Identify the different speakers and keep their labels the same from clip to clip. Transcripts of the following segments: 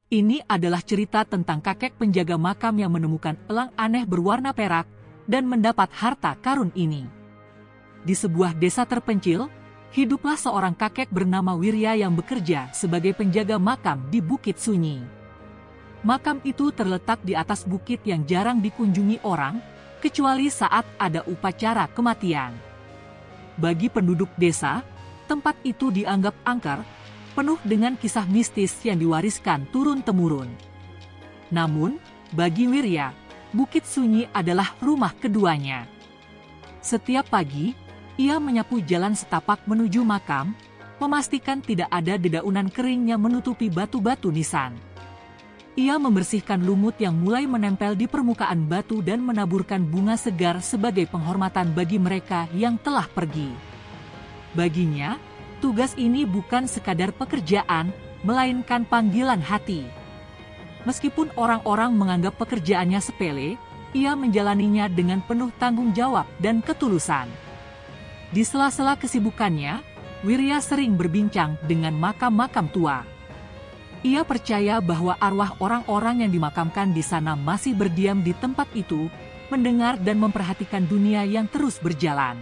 Speaker 1: Ini adalah cerita tentang kakek penjaga makam yang menemukan elang aneh berwarna perak dan mendapat harta karun ini. Di sebuah desa terpencil, hiduplah seorang kakek bernama Wirya yang bekerja sebagai penjaga makam di Bukit Sunyi. Makam itu terletak di atas bukit yang jarang dikunjungi orang, kecuali saat ada upacara kematian. Bagi penduduk desa, tempat itu dianggap angker, penuh dengan kisah mistis yang diwariskan turun-temurun. Namun, bagi Wirya, Bukit Sunyi adalah rumah keduanya. Setiap pagi, ia menyapu jalan setapak menuju makam, memastikan tidak ada dedaunan kering yang menutupi batu-batu nisan. Ia membersihkan lumut yang mulai menempel di permukaan batu dan menaburkan bunga segar sebagai penghormatan bagi mereka yang telah pergi. Baginya, tugas ini bukan sekadar pekerjaan, melainkan panggilan hati. Meskipun orang-orang menganggap pekerjaannya sepele, ia menjalaninya dengan penuh tanggung jawab dan ketulusan. Di sela-sela kesibukannya, Wirya sering berbincang dengan makam-makam tua. Ia percaya bahwa arwah orang-orang yang dimakamkan di sana masih berdiam di tempat itu, mendengar dan memperhatikan dunia yang terus berjalan.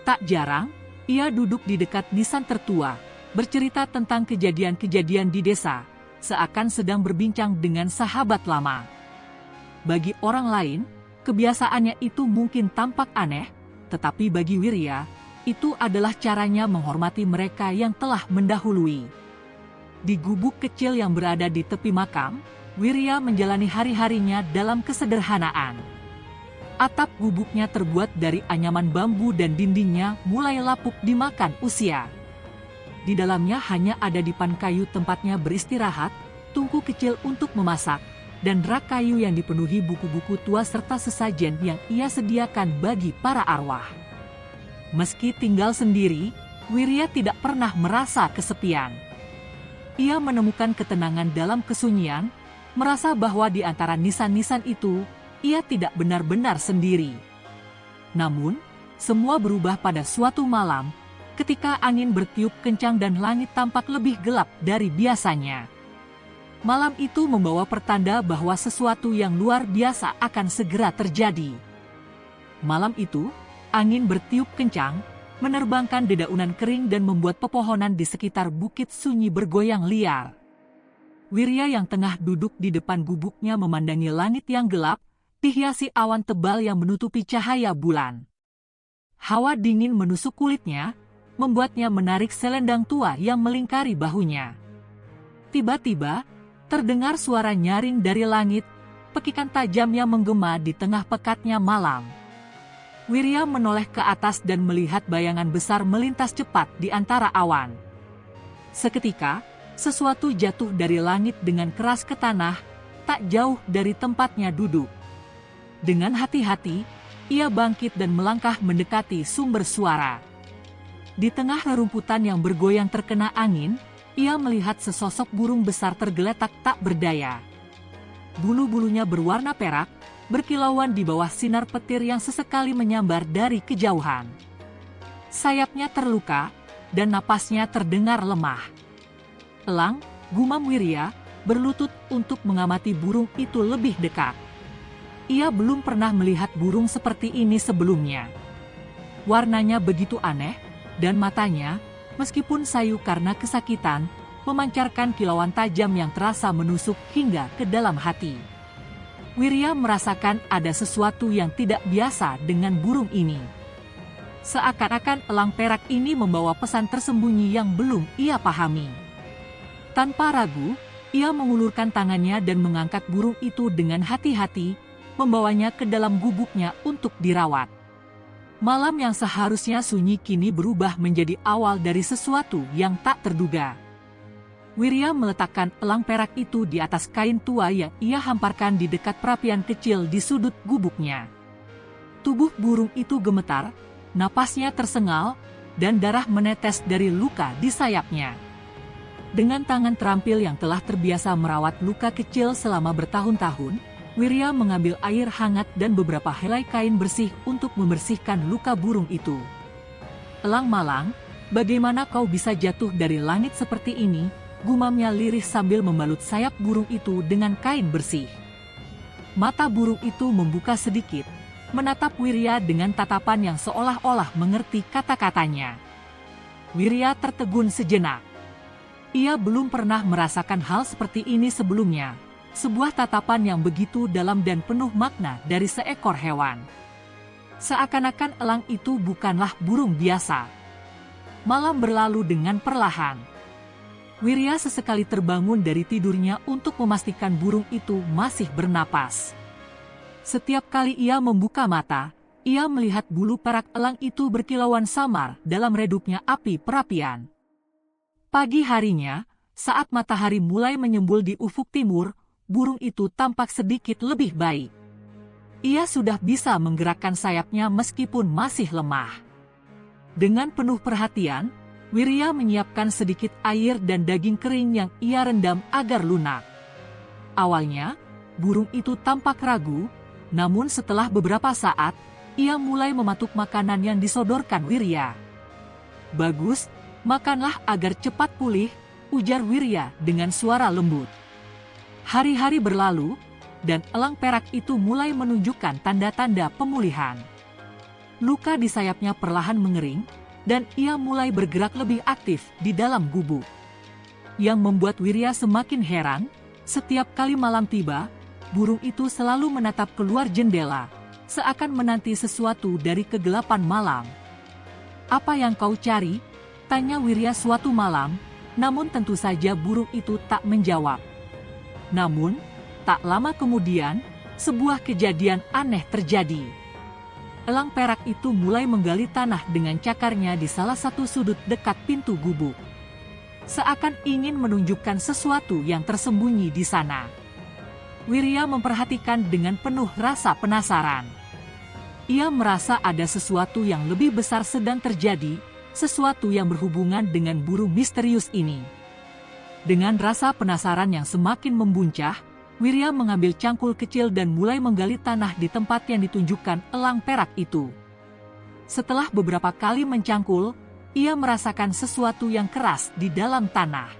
Speaker 1: Tak jarang, ia duduk di dekat nisan tertua, bercerita tentang kejadian-kejadian di desa, seakan sedang berbincang dengan sahabat lama. Bagi orang lain, kebiasaannya itu mungkin tampak aneh, tetapi bagi Wirya, itu adalah caranya menghormati mereka yang telah mendahului. Di gubuk kecil yang berada di tepi makam, Wirya menjalani hari-harinya dalam kesederhanaan. Atap gubuknya terbuat dari anyaman bambu dan dindingnya mulai lapuk dimakan usia. Di dalamnya hanya ada dipan kayu tempatnya beristirahat, tungku kecil untuk memasak, dan rak kayu yang dipenuhi buku-buku tua serta sesajen yang ia sediakan bagi para arwah. Meski tinggal sendiri, Wirya tidak pernah merasa kesepian. Ia menemukan ketenangan dalam kesunyian, merasa bahwa di antara nisan-nisan itu, ia tidak benar-benar sendiri. Namun, semua berubah pada suatu malam, ketika angin bertiup kencang dan langit tampak lebih gelap dari biasanya. Malam itu membawa pertanda bahwa sesuatu yang luar biasa akan segera terjadi. Malam itu, angin bertiup kencang, menerbangkan dedaunan kering dan membuat pepohonan di sekitar Bukit Sunyi bergoyang liar. Wirya yang tengah duduk di depan gubuknya memandangi langit yang gelap, dihiasi awan tebal yang menutupi cahaya bulan. Hawa dingin menusuk kulitnya, membuatnya menarik selendang tua yang melingkari bahunya. Tiba-tiba, terdengar suara nyaring dari langit, pekikan tajam yang menggema di tengah pekatnya malam. Wirya menoleh ke atas dan melihat bayangan besar melintas cepat di antara awan. Seketika, sesuatu jatuh dari langit dengan keras ke tanah, tak jauh dari tempatnya duduk. Dengan hati-hati, ia bangkit dan melangkah mendekati sumber suara. Di tengah rerumputan yang bergoyang terkena angin, ia melihat sesosok burung besar tergeletak tak berdaya. Bulu-bulunya berwarna perak, berkilauan di bawah sinar petir yang sesekali menyambar dari kejauhan. Sayapnya terluka, dan napasnya terdengar lemah. Elang, gumam Wirya, berlutut untuk mengamati burung itu lebih dekat. Ia belum pernah melihat burung seperti ini sebelumnya. Warnanya begitu aneh, dan matanya, meskipun sayu karena kesakitan, memancarkan kilauan tajam yang terasa menusuk hingga ke dalam hati. Wirya merasakan ada sesuatu yang tidak biasa dengan burung ini. Seakan-akan elang perak ini membawa pesan tersembunyi yang belum ia pahami. Tanpa ragu, ia mengulurkan tangannya dan mengangkat burung itu dengan hati-hati, membawanya ke dalam gubuknya untuk dirawat. Malam yang seharusnya sunyi kini berubah menjadi awal dari sesuatu yang tak terduga. Wirya meletakkan elang perak itu di atas kain tua yang ia hamparkan di dekat perapian kecil di sudut gubuknya. Tubuh burung itu gemetar, napasnya tersengal, dan darah menetes dari luka di sayapnya. Dengan tangan terampil yang telah terbiasa merawat luka kecil selama bertahun-tahun, Wirya mengambil air hangat dan beberapa helai kain bersih untuk membersihkan luka burung itu. "Elang malang, bagaimana kau bisa jatuh dari langit seperti ini?" gumamnya lirih sambil membalut sayap burung itu dengan kain bersih. Mata burung itu membuka sedikit, menatap Wirya dengan tatapan yang seolah-olah mengerti kata-katanya. Wirya tertegun sejenak. Ia belum pernah merasakan hal seperti ini sebelumnya, sebuah tatapan yang begitu dalam dan penuh makna dari seekor hewan. Seakan-akan elang itu bukanlah burung biasa. Malam berlalu dengan perlahan. Wirya sesekali terbangun dari tidurnya untuk memastikan burung itu masih bernapas. Setiap kali ia membuka mata, ia melihat bulu perak elang itu berkilauan samar dalam redupnya api perapian. Pagi harinya, saat matahari mulai menyembul di ufuk timur, burung itu tampak sedikit lebih baik. Ia sudah bisa menggerakkan sayapnya meskipun masih lemah. Dengan penuh perhatian, Wirya menyiapkan sedikit air dan daging kering yang ia rendam agar lunak. Awalnya, burung itu tampak ragu, namun setelah beberapa saat, ia mulai mematuk makanan yang disodorkan Wirya. "Bagus, makanlah agar cepat pulih," ujar Wirya dengan suara lembut. Hari-hari berlalu, dan elang perak itu mulai menunjukkan tanda-tanda pemulihan. Luka di sayapnya perlahan mengering, dan ia mulai bergerak lebih aktif di dalam gubuk. Yang membuat Wirya semakin heran, setiap kali malam tiba, burung itu selalu menatap keluar jendela, seakan menanti sesuatu dari kegelapan malam. "Apa yang kau cari?" tanya Wirya suatu malam, namun tentu saja burung itu tak menjawab. Namun, tak lama kemudian, sebuah kejadian aneh terjadi. Elang perak itu mulai menggali tanah dengan cakarnya di salah satu sudut dekat pintu gubuk. Seakan ingin menunjukkan sesuatu yang tersembunyi di sana. Wirya memperhatikan dengan penuh rasa penasaran. Ia merasa ada sesuatu yang lebih besar sedang terjadi, sesuatu yang berhubungan dengan burung misterius ini. Dengan rasa penasaran yang semakin membuncah, Wirya mengambil cangkul kecil dan mulai menggali tanah di tempat yang ditunjukkan elang perak itu. Setelah beberapa kali mencangkul, ia merasakan sesuatu yang keras di dalam tanah.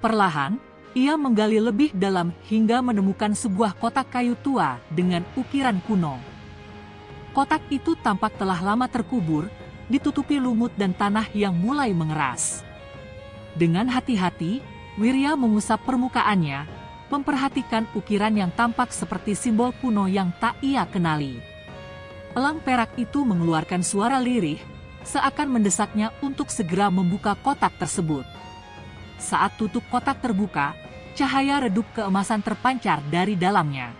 Speaker 1: Perlahan, ia menggali lebih dalam hingga menemukan sebuah kotak kayu tua dengan ukiran kuno. Kotak itu tampak telah lama terkubur, ditutupi lumut dan tanah yang mulai mengeras. Dengan hati-hati, Wirya mengusap permukaannya, memperhatikan ukiran yang tampak seperti simbol kuno yang tak ia kenali. Elang perak itu mengeluarkan suara lirih, seakan mendesaknya untuk segera membuka kotak tersebut. Saat tutup kotak terbuka, cahaya redup keemasan terpancar dari dalamnya.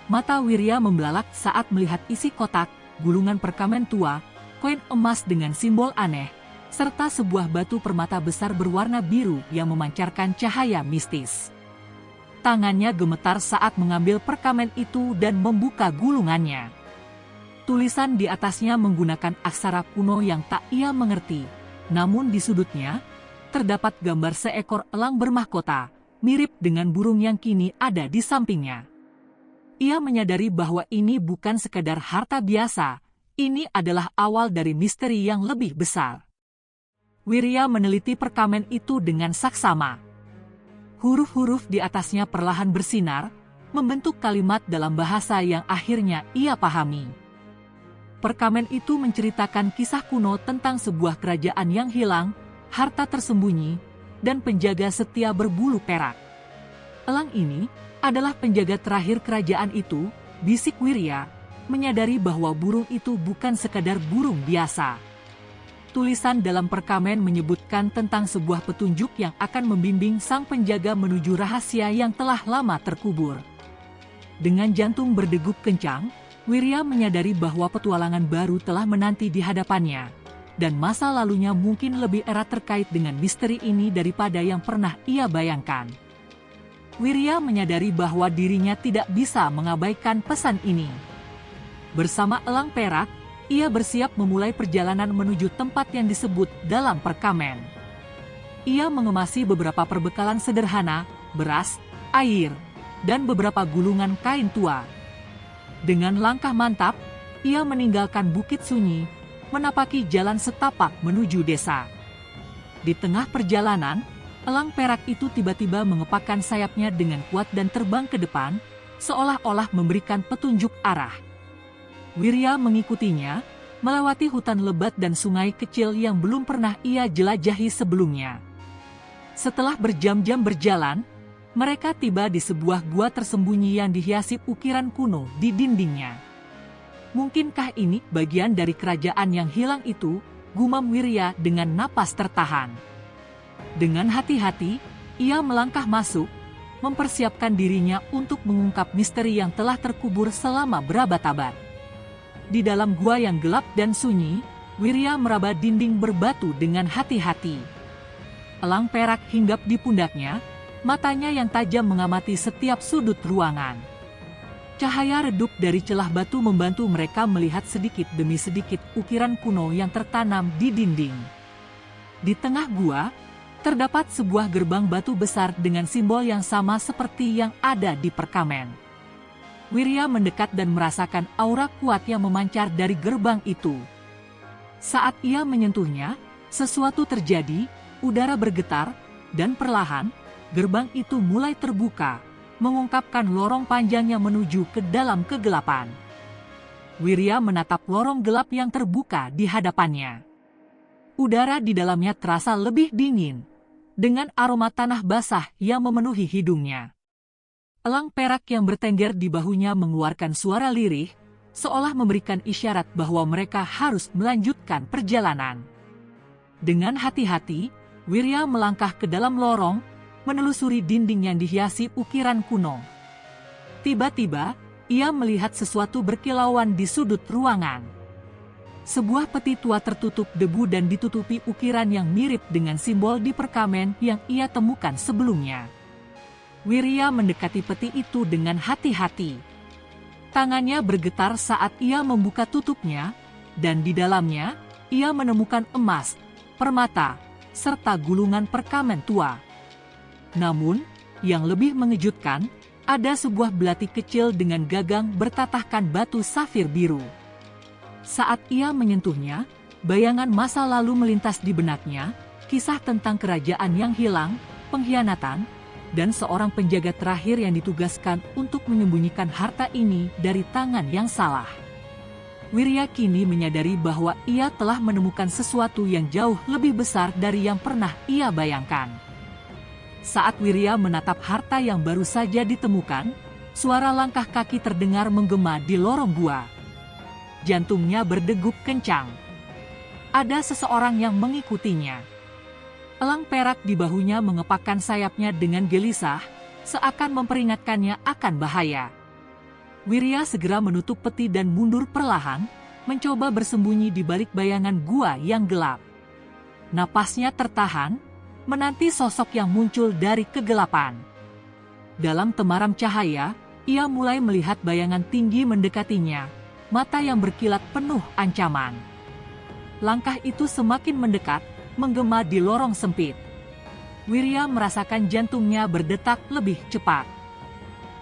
Speaker 1: Mata Wirya membelalak saat melihat isi kotak, gulungan perkamen tua, koin emas dengan simbol aneh, serta sebuah batu permata besar berwarna biru yang memancarkan cahaya mistis. Tangannya gemetar saat mengambil perkamen itu dan membuka gulungannya. Tulisan di atasnya menggunakan aksara kuno yang tak ia mengerti, namun di sudutnya terdapat gambar seekor elang bermahkota, mirip dengan burung yang kini ada di sampingnya. Ia menyadari bahwa ini bukan sekadar harta biasa, ini adalah awal dari misteri yang lebih besar. Wirya meneliti perkamen itu dengan saksama. Huruf-huruf di atasnya perlahan bersinar, membentuk kalimat dalam bahasa yang akhirnya ia pahami. Perkamen itu menceritakan kisah kuno tentang sebuah kerajaan yang hilang, harta tersembunyi, dan penjaga setia berbulu perak. Elang ini adalah penjaga terakhir kerajaan itu, bisik Wirya, menyadari bahwa burung itu bukan sekadar burung biasa. Tulisan dalam perkamen menyebutkan tentang sebuah petunjuk yang akan membimbing sang penjaga menuju rahasia yang telah lama terkubur. Dengan jantung berdegup kencang, Wirya menyadari bahwa petualangan baru telah menanti di hadapannya, dan masa lalunya mungkin lebih erat terkait dengan misteri ini daripada yang pernah ia bayangkan. Wirya menyadari bahwa dirinya tidak bisa mengabaikan pesan ini. Bersama elang perak, ia bersiap memulai perjalanan menuju tempat yang disebut dalam perkamen. Ia mengemasi beberapa perbekalan sederhana, beras, air, dan beberapa gulungan kain tua. Dengan langkah mantap, ia meninggalkan bukit sunyi, menapaki jalan setapak menuju desa. Di tengah perjalanan, Elang perak itu tiba-tiba mengepakkan sayapnya dengan kuat dan terbang ke depan, seolah-olah memberikan petunjuk arah. Wirya mengikutinya, melewati hutan lebat dan sungai kecil yang belum pernah ia jelajahi sebelumnya. Setelah berjam-jam berjalan, mereka tiba di sebuah gua tersembunyi yang dihiasi ukiran kuno di dindingnya. Mungkinkah ini bagian dari kerajaan yang hilang itu, gumam Wirya dengan napas tertahan. Dengan hati-hati, ia melangkah masuk, mempersiapkan dirinya untuk mengungkap misteri yang telah terkubur selama berabad-abad. Di dalam gua yang gelap dan sunyi, Wirya meraba dinding berbatu dengan hati-hati. Elang perak hinggap di pundaknya, matanya yang tajam mengamati setiap sudut ruangan. Cahaya redup dari celah batu membantu mereka melihat sedikit demi sedikit ukiran kuno yang tertanam di dinding. Di tengah gua, terdapat sebuah gerbang batu besar dengan simbol yang sama seperti yang ada di perkamen. Wirya mendekat dan merasakan aura kuat yang memancar dari gerbang itu. Saat ia menyentuhnya, sesuatu terjadi, udara bergetar, dan perlahan, gerbang itu mulai terbuka, mengungkapkan lorong panjang yang menuju ke dalam kegelapan. Wirya menatap lorong gelap yang terbuka di hadapannya. Udara di dalamnya terasa lebih dingin, dengan aroma tanah basah yang memenuhi hidungnya. Elang perak yang bertengger di bahunya mengeluarkan suara lirih, seolah memberikan isyarat bahwa mereka harus melanjutkan perjalanan. Dengan hati-hati, Wirya melangkah ke dalam lorong, menelusuri dinding yang dihiasi ukiran kuno. Tiba-tiba, ia melihat sesuatu berkilauan di sudut ruangan. Sebuah peti tua tertutup debu dan ditutupi ukiran yang mirip dengan simbol di perkamen yang ia temukan sebelumnya. Wirya mendekati peti itu dengan hati-hati. Tangannya bergetar saat ia membuka tutupnya, dan di dalamnya, ia menemukan emas, permata, serta gulungan perkamen tua. Namun, yang lebih mengejutkan, ada sebuah belati kecil dengan gagang bertatahkan batu safir biru. Saat ia menyentuhnya, bayangan masa lalu melintas di benaknya, kisah tentang kerajaan yang hilang, pengkhianatan, dan seorang penjaga terakhir yang ditugaskan untuk menyembunyikan harta ini dari tangan yang salah. Wirya kini menyadari bahwa ia telah menemukan sesuatu yang jauh lebih besar dari yang pernah ia bayangkan. Saat Wirya menatap harta yang baru saja ditemukan, suara langkah kaki terdengar menggema di lorong gua. Jantungnya berdegup kencang. Ada seseorang yang mengikutinya. Elang perak di bahunya mengepakkan sayapnya dengan gelisah, seakan memperingatkannya akan bahaya. Wirya segera menutup peti dan mundur perlahan, mencoba bersembunyi di balik bayangan gua yang gelap. Napasnya tertahan, menanti sosok yang muncul dari kegelapan. Dalam temaram cahaya, ia mulai melihat bayangan tinggi mendekatinya, mata yang berkilat penuh ancaman. Langkah itu semakin mendekat, menggema di lorong sempit. Wirya merasakan jantungnya berdetak lebih cepat.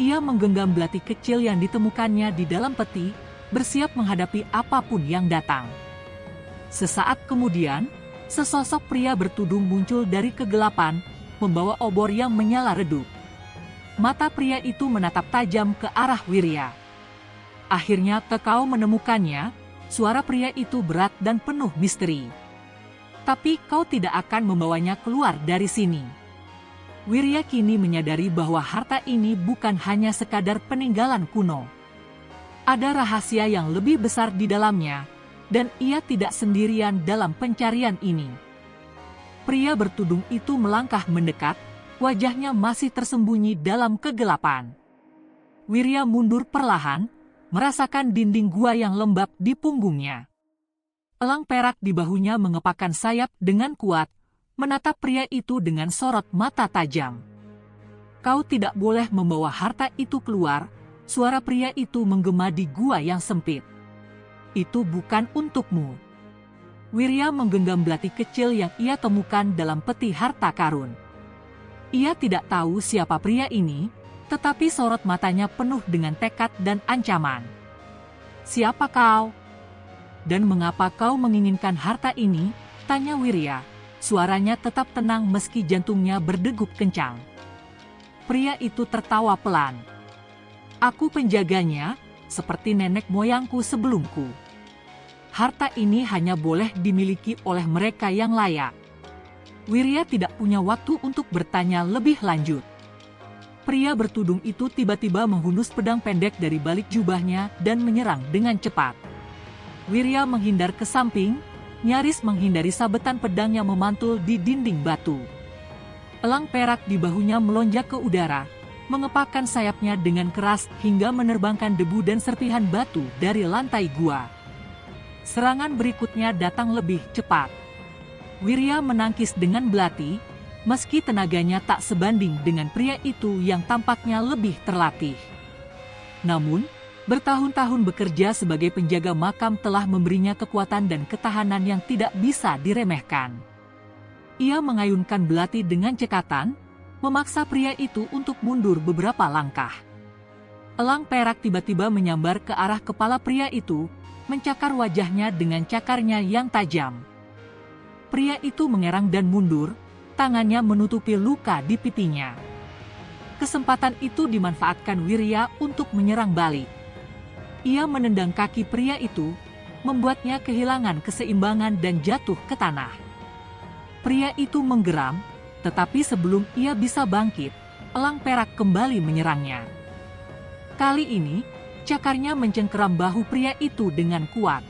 Speaker 1: Ia menggenggam belati kecil yang ditemukannya di dalam peti, bersiap menghadapi apapun yang datang. Sesaat kemudian, sesosok pria bertudung muncul dari kegelapan, membawa obor yang menyala redup. Mata pria itu menatap tajam ke arah Wirya. Akhirnya kau menemukannya, suara pria itu berat dan penuh misteri. Tapi kau tidak akan membawanya keluar dari sini. Wirya kini menyadari bahwa harta ini bukan hanya sekadar peninggalan kuno. Ada rahasia yang lebih besar di dalamnya, dan ia tidak sendirian dalam pencarian ini. Pria bertudung itu melangkah mendekat, wajahnya masih tersembunyi dalam kegelapan. Wirya mundur perlahan, merasakan dinding gua yang lembab di punggungnya. Elang perak di bahunya mengepakkan sayap dengan kuat, menatap pria itu dengan sorot mata tajam. Kau tidak boleh membawa harta itu keluar, suara pria itu menggema di gua yang sempit. Itu bukan untukmu. Wirya menggenggam belati kecil yang ia temukan dalam peti harta karun. Ia tidak tahu siapa pria ini, tetapi sorot matanya penuh dengan tekad dan ancaman. Siapa kau? Dan mengapa kau menginginkan harta ini? Tanya Wirya, suaranya tetap tenang meski jantungnya berdegup kencang. Pria itu tertawa pelan. Aku penjaganya, seperti nenek moyangku sebelumku. Harta ini hanya boleh dimiliki oleh mereka yang layak. Wirya tidak punya waktu untuk bertanya lebih lanjut. Pria bertudung itu tiba-tiba menghunus pedang pendek dari balik jubahnya dan menyerang dengan cepat. Wirya menghindar ke samping, nyaris menghindari sabetan pedang yang memantul di dinding batu. Elang perak di bahunya melonjak ke udara, mengepakkan sayapnya dengan keras hingga menerbangkan debu dan serpihan batu dari lantai gua. Serangan berikutnya datang lebih cepat. Wirya menangkis dengan belati, meski tenaganya tak sebanding dengan pria itu yang tampaknya lebih terlatih. Namun, bertahun-tahun bekerja sebagai penjaga makam telah memberinya kekuatan dan ketahanan yang tidak bisa diremehkan. Ia mengayunkan belati dengan cekatan, memaksa pria itu untuk mundur beberapa langkah. Elang perak tiba-tiba menyambar ke arah kepala pria itu, mencakar wajahnya dengan cakarnya yang tajam. Pria itu mengerang dan mundur, tangannya menutupi luka di pipinya. Kesempatan itu dimanfaatkan Wirya untuk menyerang balik. Ia menendang kaki pria itu, membuatnya kehilangan keseimbangan dan jatuh ke tanah. Pria itu menggeram, tetapi sebelum ia bisa bangkit, elang perak kembali menyerangnya. Kali ini, cakarnya mencengkeram bahu pria itu dengan kuat.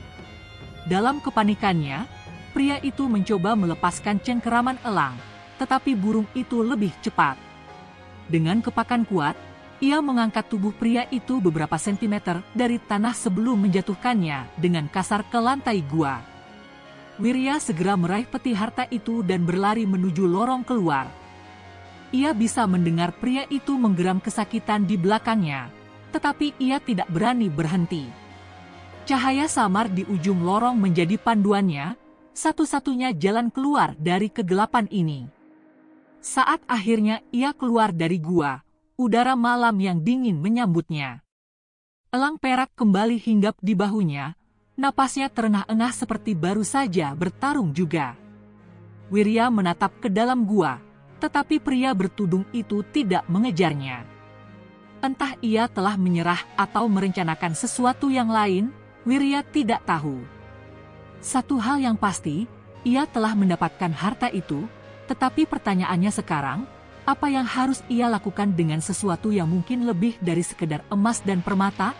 Speaker 1: Dalam kepanikannya, pria itu mencoba melepaskan cengkeraman elang, tetapi burung itu lebih cepat. Dengan kepakan kuat, ia mengangkat tubuh pria itu beberapa sentimeter dari tanah sebelum menjatuhkannya dengan kasar ke lantai gua. Wirya segera meraih peti harta itu dan berlari menuju lorong keluar. Ia bisa mendengar pria itu menggeram kesakitan di belakangnya, tetapi ia tidak berani berhenti. Cahaya samar di ujung lorong menjadi panduannya, satu-satunya jalan keluar dari kegelapan ini. Saat akhirnya ia keluar dari gua, udara malam yang dingin menyambutnya. Elang perak kembali hinggap di bahunya, napasnya terengah-engah seperti baru saja bertarung juga. Wirya menatap ke dalam gua, tetapi pria bertudung itu tidak mengejarnya. Entah ia telah menyerah atau merencanakan sesuatu yang lain, Wirya tidak tahu. Satu hal yang pasti, ia telah mendapatkan harta itu, tetapi pertanyaannya sekarang, apa yang harus ia lakukan dengan sesuatu yang mungkin lebih dari sekedar emas dan permata?